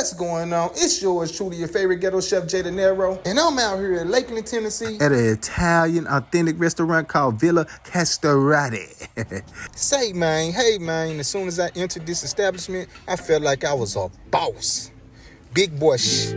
What's going on? It's yours truly, your favorite ghetto chef, Jay De Niro, and I'm out here in Lakeland, Tennessee, at an Italian authentic restaurant called Villa Castrioti. Say, man, hey, man, as soon as I entered this establishment, I felt like I was a boss. Big boy shh.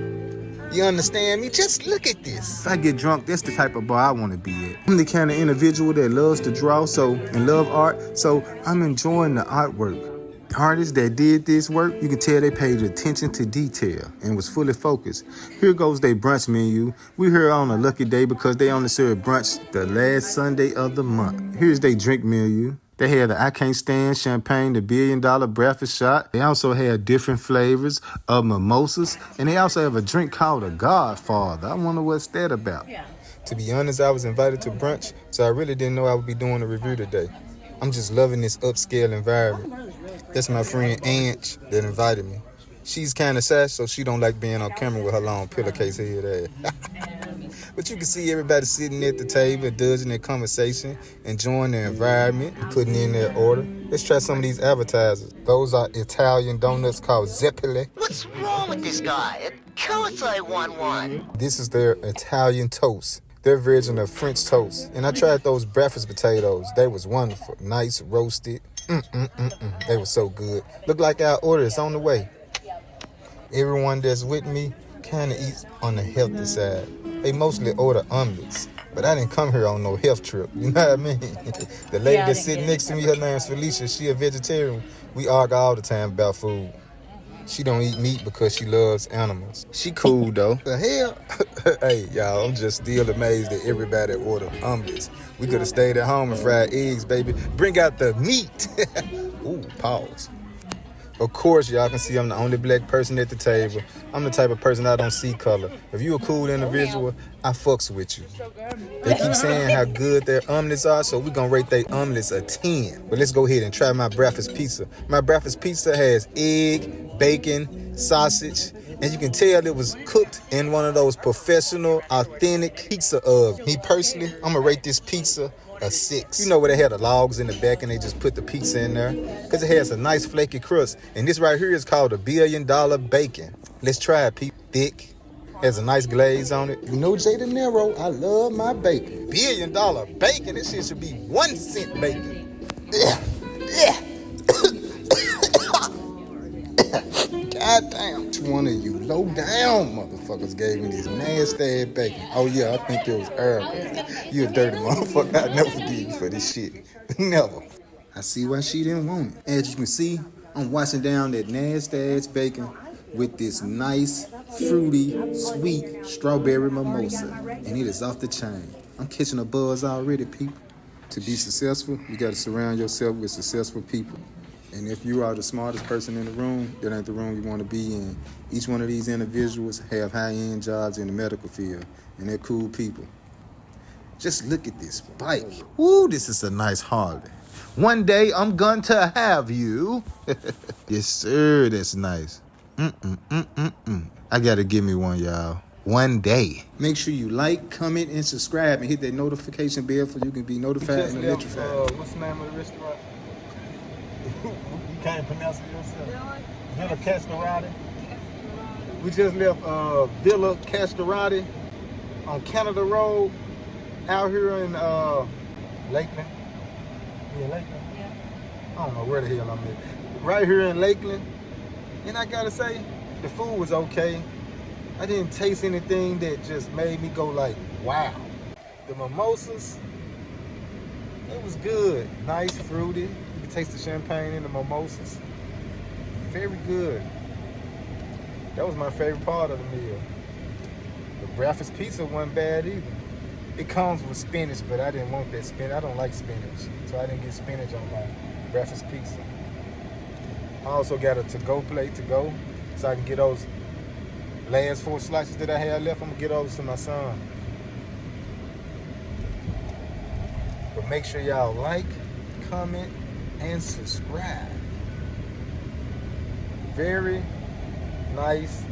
You understand me? Just look at this. If I get drunk, that's the type of bar I want to be at. I'm the kind of individual that loves to draw and love art, so I'm enjoying the artwork. The artists that did this work, you can tell they paid attention to detail and was fully focused. Here goes their brunch menu. We're here on a lucky day because they only serve brunch the last Sunday of the month. Here's their drink menu. They had the I Can't Stand champagne, the $1 billion breakfast shot. They also had different flavors of mimosas. And they also have a drink called a Godfather. I wonder what's that about. Yeah. To be honest, I was invited to brunch, so I really didn't know I would be doing a review today. I'm just loving this upscale environment. That's my friend Ange that invited me. She's kind of sassy, so she don't like being on camera with her long pillowcase head ass. But you can see everybody sitting at the table, indulging their conversation, enjoying their environment, and putting in their order. Let's try some of these appetizers. Those are Italian donuts called zeppole. What's wrong with this guy? Of course I want one. This is their Italian toast. Their version of French toast. And I tried those breakfast potatoes. They was wonderful. Nice, roasted. They were so good. Look like our order is on the way. Everyone that's with me kind of eats on the healthy side. They mostly order omelets, but I didn't come here on no health trip. You know what I mean? The lady that's sitting next to me, her name's Felicia. She a vegetarian. We argue all the time about food. She don't eat meat because she loves animals. She cool though. The hell? Hey, y'all, I'm just still amazed that everybody ordered omelets. We could have stayed at home and fried eggs, baby. Bring out the meat. Ooh, pause. Of course, y'all can see I'm the only black person at the table. I'm the type of person I don't see color. If you a cool individual, I fucks with you. They keep saying how good their omelets are, so we're going to rate their omelets a 10. But let's go ahead and try my breakfast pizza. My breakfast pizza has egg, bacon, sausage, and you can tell it was cooked in one of those professional, authentic pizza ovens. Me personally, I'm going to rate this pizza a 6. You know where they had the logs in the back and they just put the pizza in there? Because it has a nice flaky crust. And this right here is called a $1 billion bacon. Let's try it, people. Thick. Has a nice glaze on it. You know Jay De Niro, I love my bacon. $1 billion bacon? This shit should be 1 cent bacon. God damn. Which one of you low down motherfuckers gave me this nasty ass bacon? Oh yeah, I think it was Arabic. You a dirty motherfucker. I'll never forgive you for this shit. Never. I see why she didn't want it. As you can see, I'm washing down that nasty ass bacon with this nice, fruity, sweet strawberry mimosa. And it is off the chain. I'm catching a buzz already, people. To be successful, you gotta surround yourself with successful people. And if you are the smartest person in the room, that ain't the room you want to be in. Each one of these individuals have high-end jobs in the medical field, and they're cool people. Just look at this bike. Ooh, this is a nice Harley. One day, I'm going to have you. Yes, sir, that's nice. I got to give me one, y'all. One day. Make sure you like, comment, and subscribe, and hit that notification bell so you can be notified and electrified. What's the name of the restaurant? You can't pronounce it yourself. Villa Castrioti. We just left Villa Castrioti on Canada Road out here in Lakeland. Yeah, Lakeland? Yeah. I don't know where the hell I'm at. Right here in Lakeland. And I gotta say, the food was okay. I didn't taste anything that just made me go like, wow. The mimosas, it was good. Nice, fruity. You can taste the champagne in the mimosas. Very good. That was my favorite part of the meal. The breakfast pizza wasn't bad either. It comes with spinach, but I didn't want that spinach. I don't like spinach, so I didn't get spinach on my breakfast pizza. I also got a to-go plate to go, so I can get those last 4 slices that I had left. I'm gonna get those to my son. But make sure y'all like, comment, and subscribe. Very nice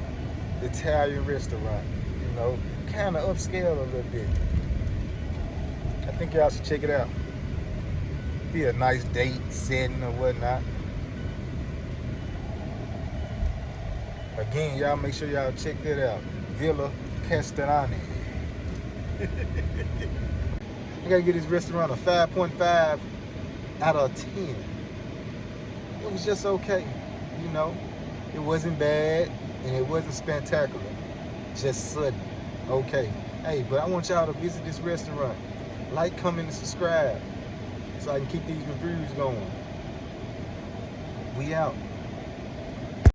Italian restaurant, you know, kind of upscale a little bit. I think y'all should check it out. Be a nice date setting or whatnot. Again, y'all make sure y'all check that out. Villa Castrioti. I gotta give this restaurant a 5.5 out of 10. It was just okay, you know. It wasn't bad and it wasn't spectacular. Just sudden. Okay. Hey, but I want y'all to visit this restaurant. Like, comment, and subscribe so I can keep these reviews going. We out.